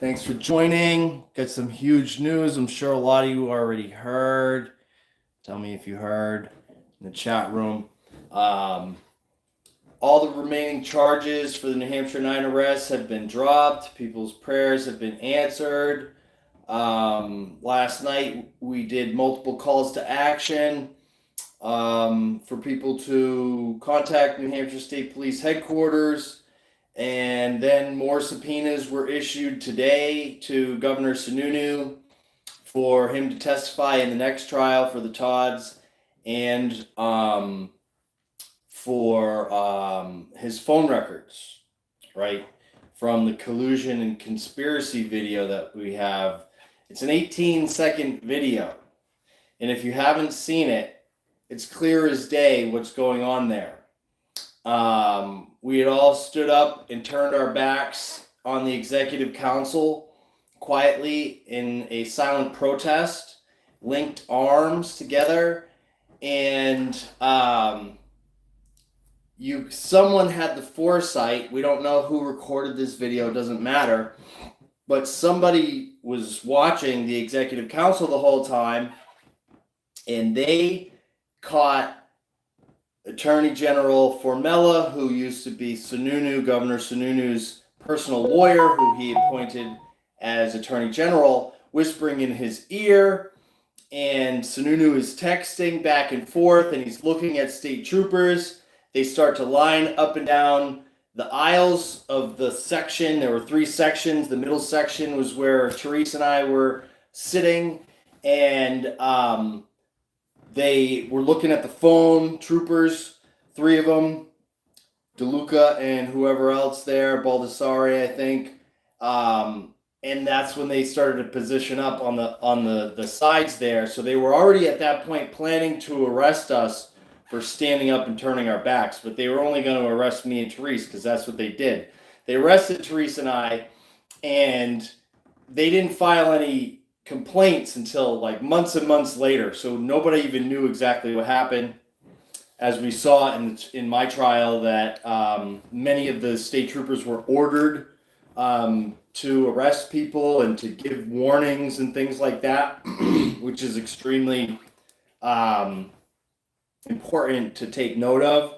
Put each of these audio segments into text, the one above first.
Thanks for joining. Got some huge news. I'm sure a lot of you already heard. Tell me if you heard in the chat room. All the remaining charges for the New Hampshire 9 arrests have been dropped. People's prayers have been answered. Last night we did multiple calls to action for people to contact New Hampshire State Police headquarters. And then more subpoenas were issued today to Governor Sununu for him to testify in the next trial for the Todds and for his phone records, right, from the collusion and conspiracy video that we have. It's an 18-second video. And if you haven't seen it, it's clear as day what's going on there. We had all stood up and turned our backs on the executive council quietly in a silent protest, linked arms together, and someone had the foresight. We don't know who recorded this video, it doesn't matter, but somebody was watching the executive council the whole time, and they caught Attorney General Formella, who used to be Governor Sununu's personal lawyer, who he appointed as Attorney General, whispering in his ear. And Sununu is texting back and forth, and he's looking at state troopers. They start to line up and down the aisles of the section. There were 3 sections. The middle section was where Therese and I were sitting, and they were looking at the phone, troopers, 3 of them, DeLuca and whoever else there, Baldessari, I think. And that's when they started to position up on the sides there. So they were already at that point planning to arrest us for standing up and turning our backs, but they were only going to arrest me and Therese because that's what they did. They arrested Therese and I, and they didn't file any complaints until like months and months later, so nobody even knew exactly what happened. As we saw in my trial, that many of the state troopers were ordered to arrest people and to give warnings and things like that, which is extremely important to take note of.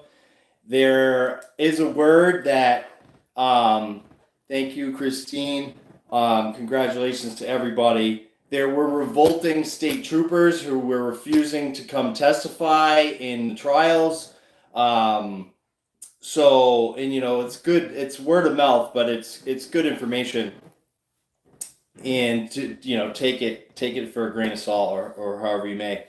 There is a word that, thank you, Christine, congratulations to everybody. There were revolting state troopers who were refusing to come testify in the trials. So, and it's good. It's word of mouth, but it's good information. And to take it for a grain of salt, or however you may.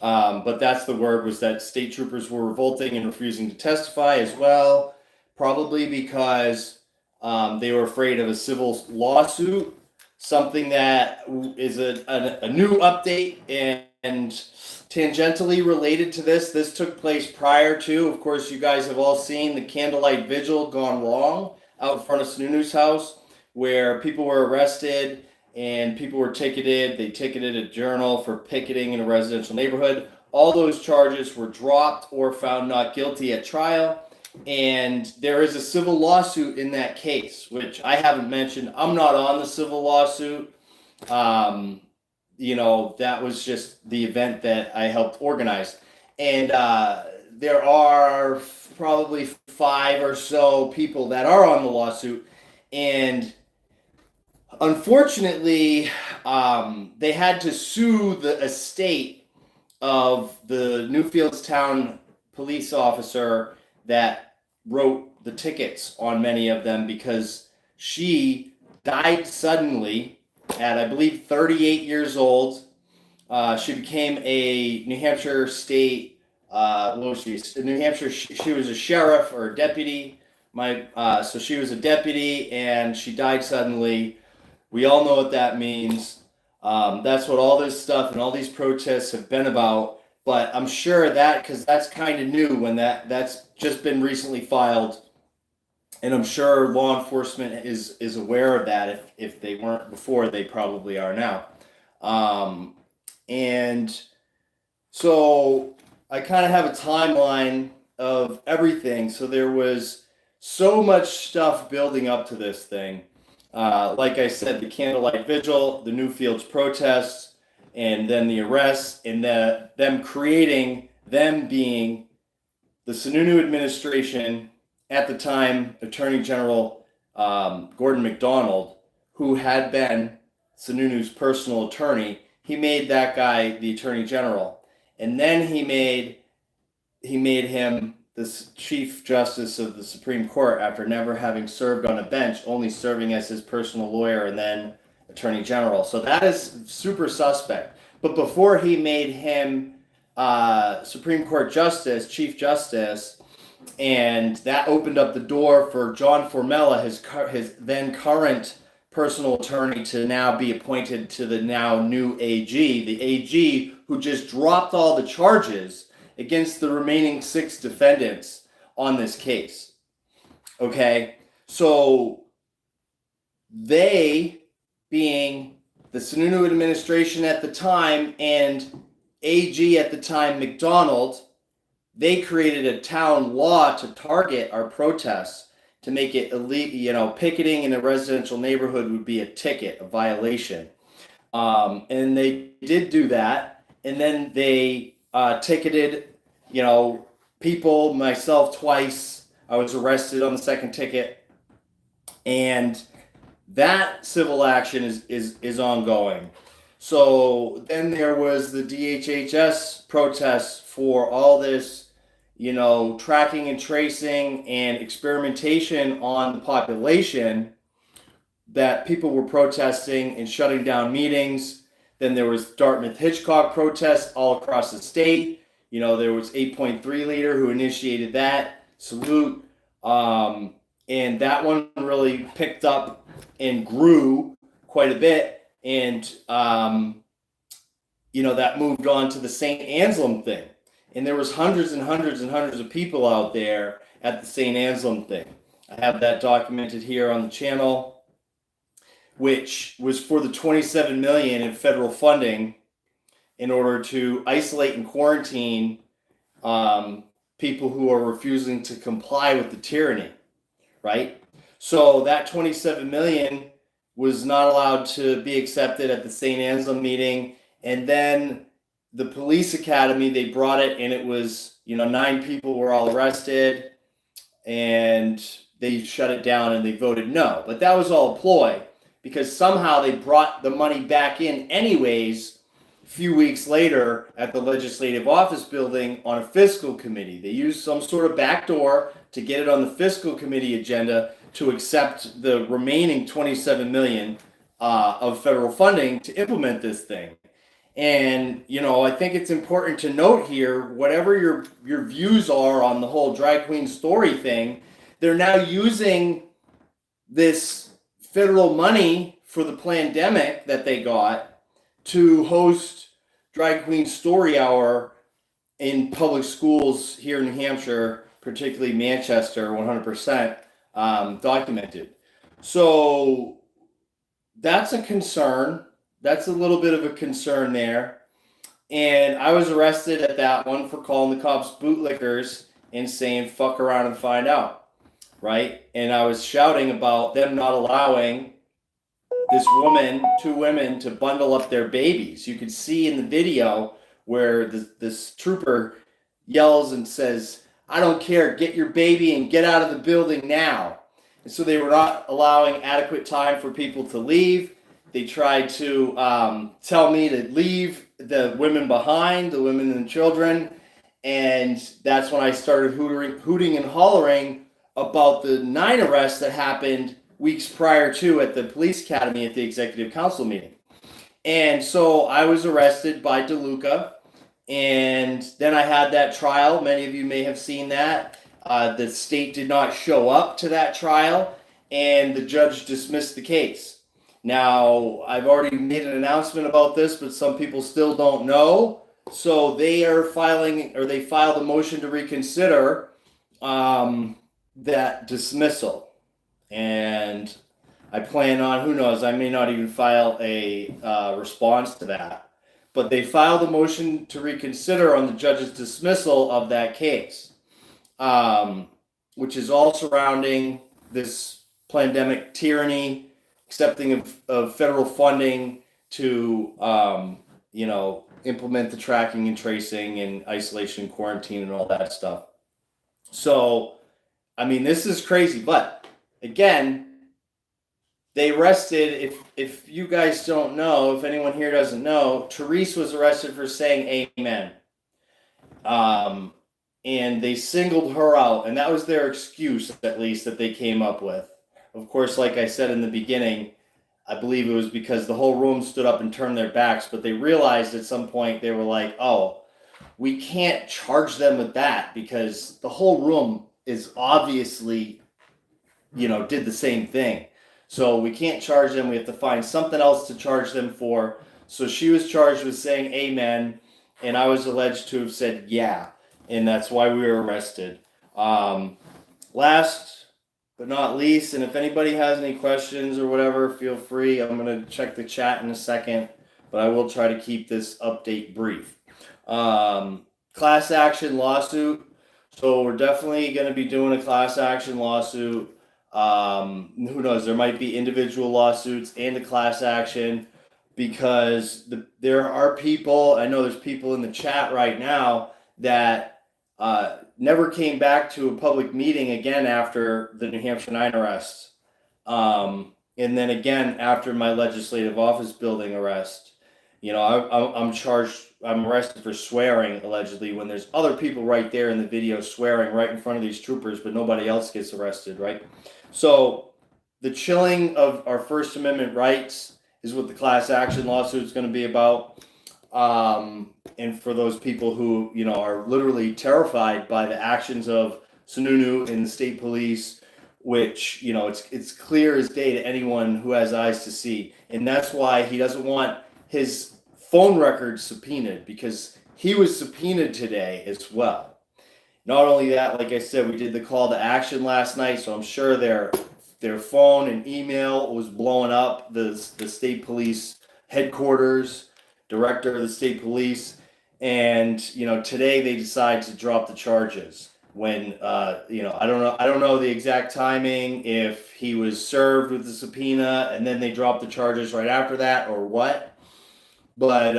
But that's the word, was that state troopers were revolting and refusing to testify as well, probably because they were afraid of a civil lawsuit. Something that is a new update and tangentially related to this. This took place prior to, of course, you guys have all seen the candlelight vigil gone wrong out in front of Sununu's house, where people were arrested and people were ticketed. They ticketed a journal for picketing in a residential neighborhood. All those charges were dropped or found not guilty at trial. And there is a civil lawsuit in that case, which I haven't mentioned. I'm not on the civil lawsuit. That was just the event that I helped organize. And there are probably 5 or so people that are on the lawsuit. And unfortunately, they had to sue the estate of the Newfieldstown police officer that wrote the tickets on many of them, because she died suddenly at, I believe, 38 years old. She became a New Hampshire state, New Hampshire, she was a sheriff or a deputy. So she was a deputy, and she died suddenly. We all know what that means. That's what all this stuff and all these protests have been about. But I'm sure that, because that's kind of new, when that's just been recently filed, and I'm sure law enforcement is aware of that. If they weren't before, they probably are now. And so I kind of have a timeline of everything. So there was so much stuff building up to this thing. Like I said, the candlelight vigil, the Newfields protests, and then the arrests, and them being the Sununu administration at the time, Attorney General Gordon MacDonald, who had been Sununu's personal attorney. He made that guy the Attorney General, and then he made him the Chief Justice of the Supreme Court after never having served on a bench, only serving as his personal lawyer and then Attorney General. So that is super suspect. But before he made him Supreme Court Justice, Chief Justice, and that opened up the door for John Formella, his then current personal attorney, to now be appointed to the now new AG, the AG who just dropped all the charges against the remaining 6 defendants on this case. Okay, so they, being the Sununu administration at the time and AG at the time, MacDonald, they created a town law to target our protests, to make it illegal. Picketing in a residential neighborhood would be a ticket, a violation. And they did do that. And then they ticketed, people, myself twice. I was arrested on the second ticket. And that civil action is ongoing. So then there was the DHHS protests for all this, tracking and tracing and experimentation on the population, that people were protesting and shutting down meetings. Then there was Dartmouth-Hitchcock protests all across the state. There was 8.3 Leader who initiated that. Salute. And that one really picked up and grew quite a bit. And, that moved on to the St. Anselm thing. And there was hundreds and hundreds and hundreds of people out there at the St. Anselm thing. I have that documented here on the channel, which was for the $27 million in federal funding in order to isolate and quarantine people who are refusing to comply with the tyranny, right? So that $27 million was not allowed to be accepted at the St. Anselm meeting. And then the police academy, they brought it, and it was, 9 people were all arrested, and they shut it down and they voted no. But that was all a ploy, because somehow they brought the money back in anyways a few weeks later at the Legislative Office Building on a fiscal committee. They used some sort of backdoor to get it on the fiscal committee agenda to accept the remaining $27 million of federal funding to implement this thing. And, I think it's important to note here, whatever your views are on the whole drag queen story thing, they're now using this federal money for the pandemic that they got to host Drag Queen Story Hour in public schools here in New Hampshire, particularly Manchester, 100% documented. So that's a concern. That's a little bit of a concern there. And I was arrested at that one for calling the cops bootlickers and saying, fuck around and find out, right? And I was shouting about them not allowing two women to bundle up their babies. You could see in the video where this trooper yells and says, I don't care, get your baby and get out of the building now. And so they were not allowing adequate time for people to leave. They tried to tell me to leave the women behind, the women and children. And that's when I started hooting and hollering about the 9 arrests that happened weeks prior to at the police academy at the executive council meeting. And so I was arrested by DeLuca. And then I had that trial. Many of you may have seen that. The state did not show up to that trial, and the judge dismissed the case. Now, I've already made an announcement about this, but some people still don't know. So they filed a motion to reconsider that dismissal. And I plan on, who knows, I may not even file a response to that. But they filed a motion to reconsider on the judge's dismissal of that case, which is all surrounding this pandemic tyranny, accepting of federal funding to, implement the tracking and tracing and isolation, quarantine, and all that stuff. So, I mean, this is crazy. But again, they arrested, if you guys don't know, if anyone here doesn't know, Therese was arrested for saying amen. And they singled her out, and that was their excuse, at least, that they came up with. Of course, like I said in the beginning, I believe it was because the whole room stood up and turned their backs, but they realized at some point, they were like, oh, we can't charge them with that because the whole room is obviously, did the same thing. So we can't charge them. We have to find something else to charge them for. So she was charged with saying amen, and I was alleged to have said yeah, and that's why we were arrested. Last but not least, and if anybody has any questions or whatever, feel free. I'm going to check the chat in a second, but I will try to keep this update brief. Class action lawsuit. So we're definitely going to be doing a class action lawsuit. Who knows? There might be individual lawsuits and a class action because there are people, I know there's people in the chat right now that never came back to a public meeting again after the New Hampshire 9 arrest. And then again after my legislative office building arrest. I'm arrested for swearing allegedly when there's other people right there in the video swearing right in front of these troopers, but nobody else gets arrested, right? So the chilling of our First Amendment rights is what the class action lawsuit is going to be about. And for those people who, are literally terrified by the actions of Sununu and the state police, which, it's clear as day to anyone who has eyes to see. And that's why he doesn't want his phone records subpoenaed, because he was subpoenaed today as well. Not only that, like I said, we did the call to action last night, so I'm sure their phone and email was blowing up. The state police headquarters, director of the state police, and today they decide to drop the charges. When I don't know the exact timing, if he was served with the subpoena and then they dropped the charges right after that or what. But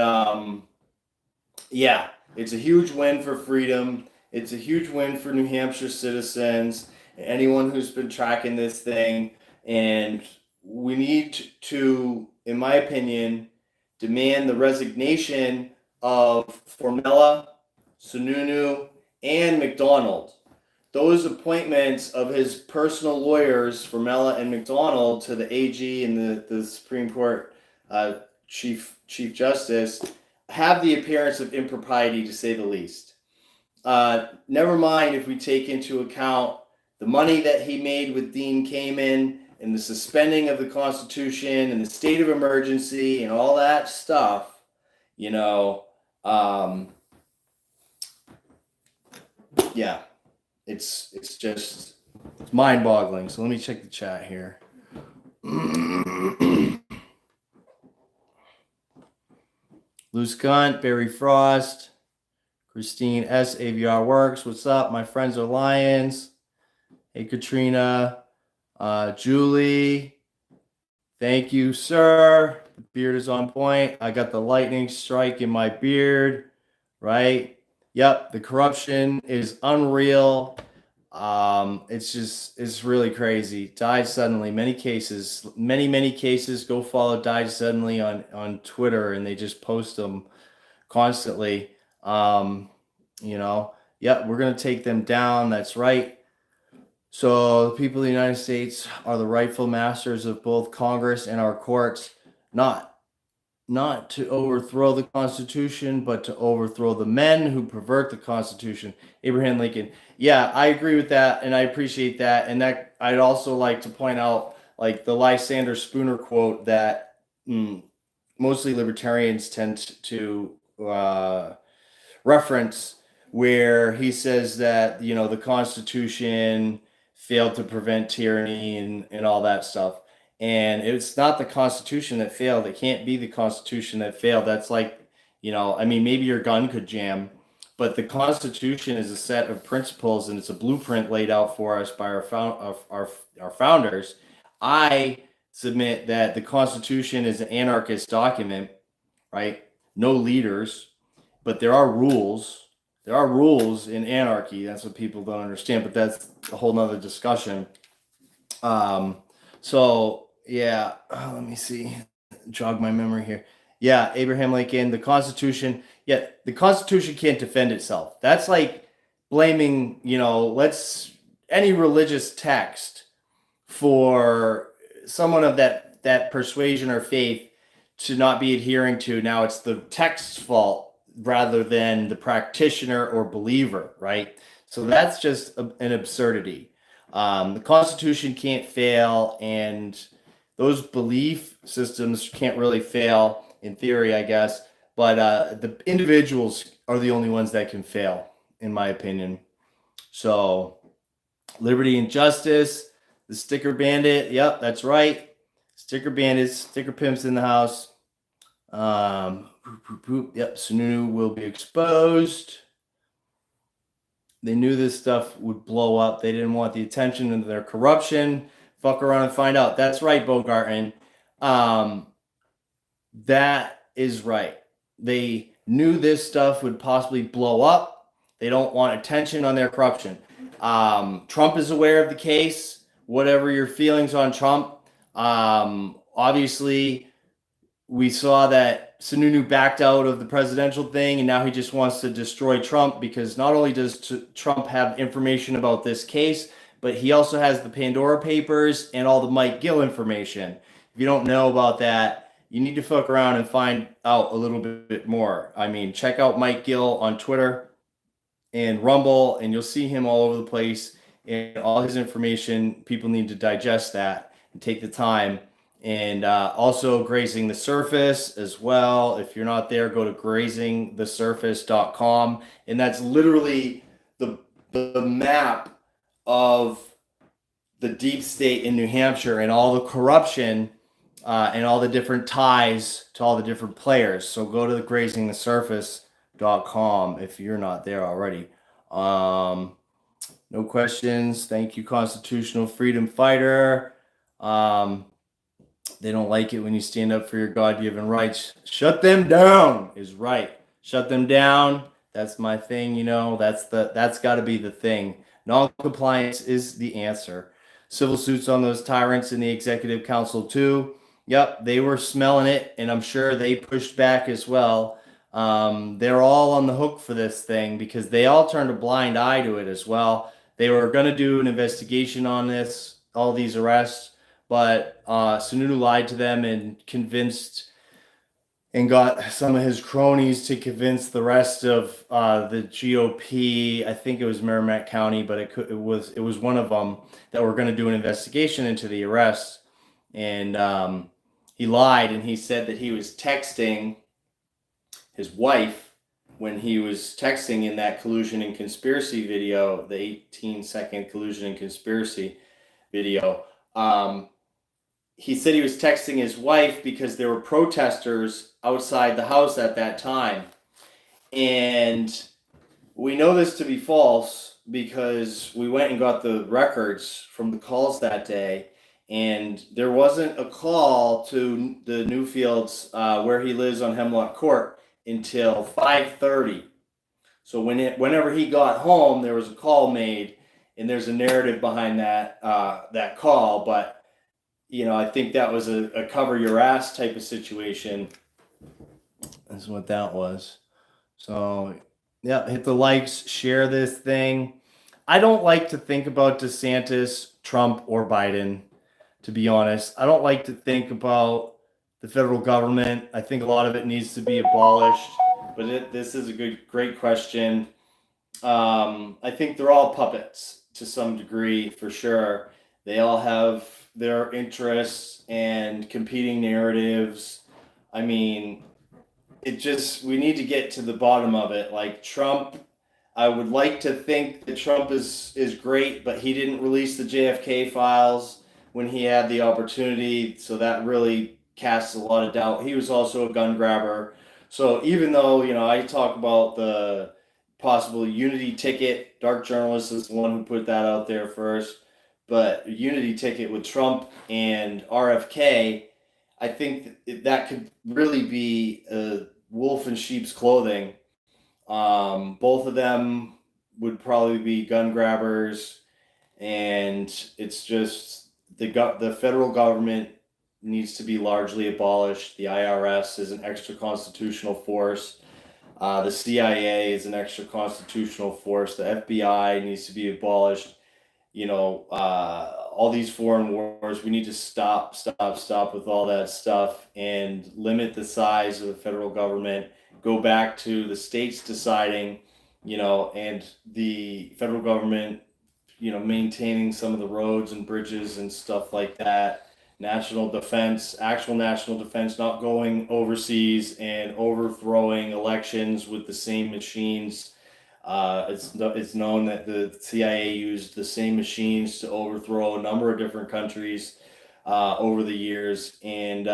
yeah, it's a huge win for freedom. It's a huge win for New Hampshire citizens, anyone who's been tracking this thing. And we need to, in my opinion, demand the resignation of Formella, Sununu, and McDonald. Those appointments of his personal lawyers, Formella and McDonald, to the AG and the Supreme Court Chief Justice, have the appearance of impropriety, to say the least. Never mind if we take into account the money that he made with Dean Kamen and the suspending of the Constitution and the state of emergency and all that stuff, yeah, it's just mind-boggling. So let me check the chat here. Luce Gunt, Barry Frost, Christine S. AVR Works. What's up? My friends are Lions. Hey, Katrina. Julie. Thank you, sir. The beard is on point. I got the lightning strike in my beard, right? Yep, the corruption is unreal. It's really crazy. Died suddenly. Many cases. Go follow Died Suddenly on Twitter, and they just post them constantly. We're gonna take them down. That's right. So the people of the United States are the rightful masters of both Congress and our courts, not to overthrow the Constitution, but to overthrow the men who pervert the Constitution. Abraham Lincoln. Yeah, I agree with that, and I appreciate that. And that I'd also like to point out, like the Lysander Spooner quote that mostly libertarians tend to reference, where he says that the Constitution failed to prevent tyranny and all that stuff. And it's not the Constitution that failed. It can't be the Constitution that failed. That's like, maybe your gun could jam, but the Constitution is a set of principles, and it's a blueprint laid out for us by our founders. I submit that the Constitution is an anarchist document, right? No leaders, but there are rules. There are rules in anarchy. That's what people don't understand, but that's a whole nother discussion. So yeah, let me see, jog my memory here. Yeah, Abraham Lincoln, the Constitution. Yeah, the Constitution can't defend itself. That's like blaming, any religious text for someone of that persuasion or faith to not be adhering to. Now it's the text's fault rather than the practitioner or believer, right? So that's just an absurdity. The Constitution can't fail, and those belief systems can't really fail in theory, I guess. But the individuals are the only ones that can fail, in my opinion. So, liberty and justice, the sticker bandit. Yep, that's right. Sticker bandits, sticker pimps in the house. Yep, Sununu will be exposed. They knew this stuff would blow up. They didn't want the attention into their corruption. Fuck around and find out. That's right, Bogartin. That is right. They knew this stuff would possibly blow up. They don't want attention on their corruption. Trump is aware of the case. Whatever your feelings on Trump, obviously, we saw that Sununu backed out of the presidential thing, and now he just wants to destroy Trump because not only does Trump have information about this case, but he also has the Pandora Papers and all the Mike Gill information. If you don't know about that, you need to fuck around and find out a little bit more. I mean, check out Mike Gill on Twitter and Rumble, and you'll see him all over the place. And all his information, people need to digest that and take the time. And also Grazing the Surface as well. If you're not there, go to grazingthesurface.com. And that's literally the map of the deep state in New Hampshire and all the corruption and all the different ties to all the different players. So go to the grazingthesurface.com if you're not there already. No questions. Thank you, Constitutional Freedom Fighter. They don't like it when you stand up for your God-given rights. Shut them down is right. Shut them down. That's my thing, that's got to be the thing. Non-compliance is the answer. Civil suits on those tyrants in the Executive Council too. Yep, they were smelling it, and I'm sure they pushed back as well. They're all on the hook for this thing because they all turned a blind eye to it as well. They were going to do an investigation on this, all these arrests, but Sununu lied to them and convinced and got some of his cronies to convince the rest of the GOP. I think it was Merrimack County, but it was one of them that were going to do an investigation into the arrests. And he lied, and he said that he was texting his wife when he was texting in that collusion and conspiracy video, the 18-second collusion and conspiracy video. He said he was texting his wife because there were protesters outside the house at that time. And we know this to be false because we went and got the records from the calls that day. And there wasn't a call to the Newfields where he lives on Hemlock Court until 5:30. So whenever he got home, there was a call made, and there's a narrative behind that call. But I think that was a cover your ass type of situation. That's what that was. So yeah, hit the likes, share this thing. I don't like to think about DeSantis, Trump, or Biden. To be honest, I don't like to think about the federal government. I think a lot of it needs to be abolished, but this is a great question. I think they're all puppets to some degree, for sure. They all have their interests and competing narratives. I mean, we need to get to the bottom of it. Like Trump, I would like to think that Trump is great, but he didn't release the JFK files when he had the opportunity, so that really casts a lot of doubt. He was also a gun grabber. So even though, I talk about the possible unity ticket, Dark Journalist is the one who put that out there first, but unity ticket with Trump and RFK, I think that could really be a wolf in sheep's clothing. Both of them would probably be gun grabbers, and it's just the federal government needs to be largely abolished. The IRS is an extra constitutional force. The CIA is an extra constitutional force. The FBI needs to be abolished. All these foreign wars. We need to stop with all that stuff and limit the size of the federal government. Go back to the states deciding, and the federal government, maintaining some of the roads and bridges and stuff like that. National defense, actual national defense, not going overseas and overthrowing elections with the same machines. It's known that the CIA used the same machines to overthrow a number of different countries over the years, and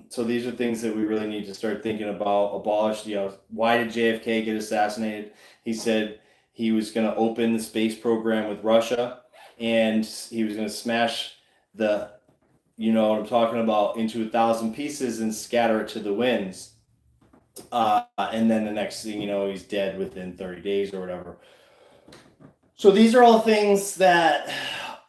so these are things that we really need to start thinking about. Abolish. Why did JFK get assassinated? He said he was going to open the space program with Russia, and he was going to smash the, what I'm talking about, into 1,000 pieces and scatter it to the winds. And then the next thing you know, he's dead within 30 days or whatever. So these are all things that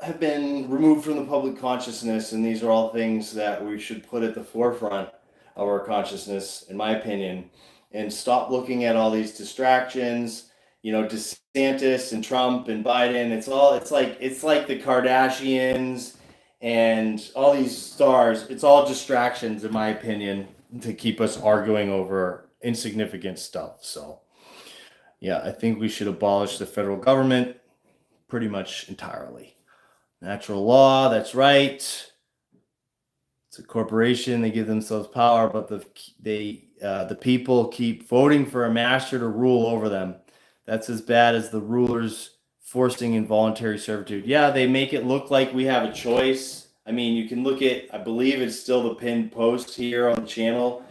have been removed from the public consciousness, and these are all things that we should put at the forefront of our consciousness, in my opinion, and stop looking at all these distractions. DeSantis and Trump and Biden. It's like the Kardashians and all these stars. It's all distractions, in my opinion, to keep us arguing over insignificant stuff. So, yeah, I think we should abolish the federal government pretty much entirely. Natural law, that's right. It's a corporation. They give themselves power, but the people keep voting for a master to rule over them. That's as bad as the rulers forcing involuntary servitude. Yeah, they make it look like we have a choice. I mean, you can look at, I believe it's still the pinned post here on the channel.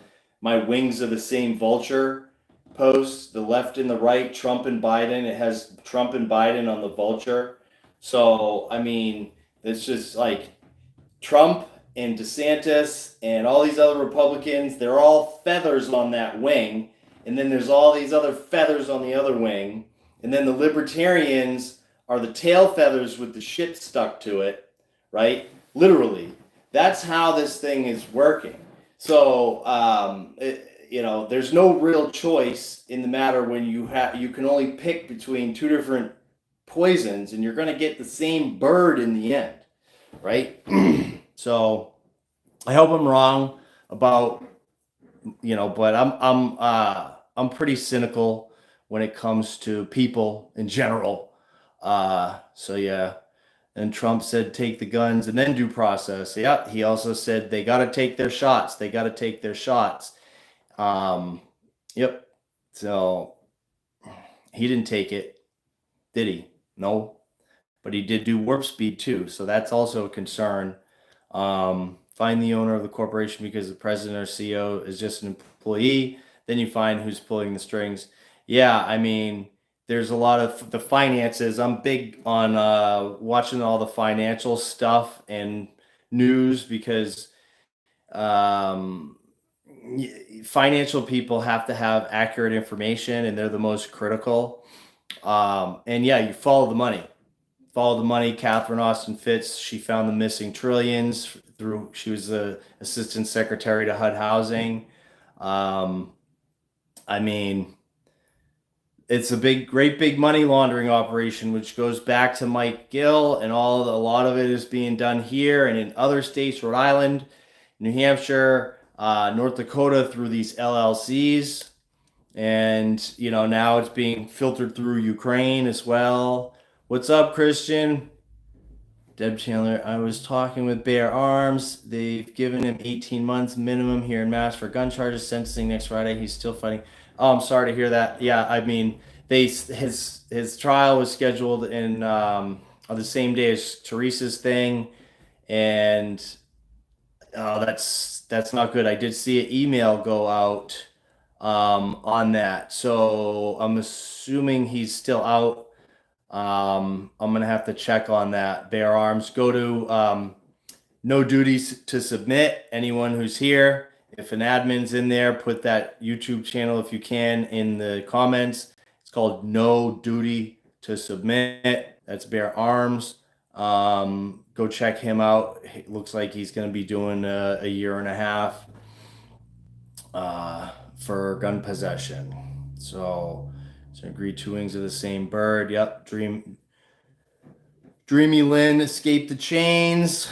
My wings are the same vulture post, the left and the right, Trump and Biden. It has Trump and Biden on the vulture. So, I mean, it's just like Trump and DeSantis and all these other Republicans, they're all feathers on that wing. And then there's all these other feathers on the other wing. And then the libertarians are the tail feathers with the shit stuck to it, right? Literally. That's how this thing is working. So, there's no real choice in the matter when you can only pick between two different poisons, and you're going to get the same bird in the end, right? So, I hope I'm wrong about, but I'm pretty cynical when it comes to people in general. So yeah. And Trump said, take the guns and then due process. Yeah. He also said they got to take their shots. Yep. So he didn't take it, did he? No. But he did do warp speed too. So that's also a concern. Find the owner of the corporation because the president or CEO is just an employee. Then you find who's pulling the strings. Yeah, I mean, there's a lot of the finances. I'm big on watching all the financial stuff and news because financial people have to have accurate information, and they're the most critical. And yeah, you follow the money. Catherine Austin Fitts, she found the missing trillions she was the assistant secretary to HUD Housing. I mean, it's a great big money laundering operation, which goes back to Mike Gill, and a lot of it is being done here and in other states, Rhode Island, New Hampshire, North Dakota, through these LLCs. And, now it's being filtered through Ukraine as well. What's up, Christian? Deb Chandler, I was talking with Bear Arms. They've given him 18 months minimum here in Mass for gun charges. Sentencing next Friday. He's still fighting. Oh, I'm sorry to hear that. Yeah, I mean, his trial was scheduled in on the same day as Teresa's thing, and that's not good. I did see an email go out on that, so I'm assuming he's still out. I'm gonna have to check on that. Bear Arms, go to no duties to submit. Anyone who's here, if an admin's in there, put that YouTube channel if you can in the comments. It's called No Duty to Submit. That's Bear Arms. Go check him out. It looks like he's going to be doing a year and a half for gun possession. So agree two wings of the same bird. Yep. Dreamy Lynn escaped the chains.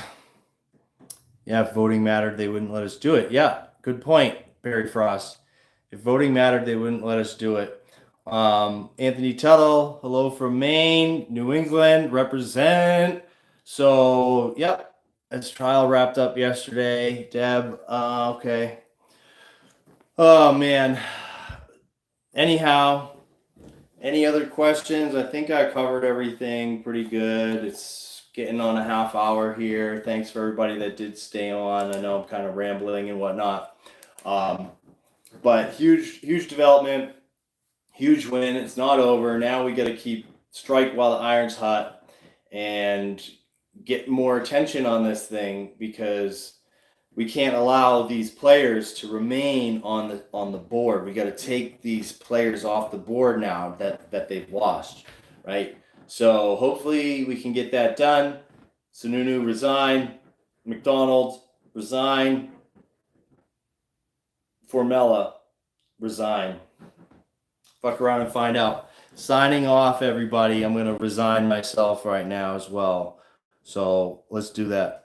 Yeah, if voting mattered, they wouldn't let us do it. Yeah, good point, Barry Frost. If voting mattered, they wouldn't let us do it. Anthony Tuttle, hello from Maine, New England, represent. So, yep, this trial wrapped up yesterday. Deb, okay. Oh, man. Anyhow, any other questions? I think I covered everything pretty good. It's getting on a half hour here. Thanks for everybody that did stay on. I know I'm kind of rambling and whatnot. But huge development, huge win. It's not over. Now we got to strike while the iron's hot and get more attention on this thing, because we can't allow these players to remain on the board. We got to take these players off the board now that they've lost, right? So hopefully we can get that done. Sununu resign, McDonald resign, Formella resign. Fuck around and find out. Signing off, everybody. I'm going to resign myself right now as well. So let's do that.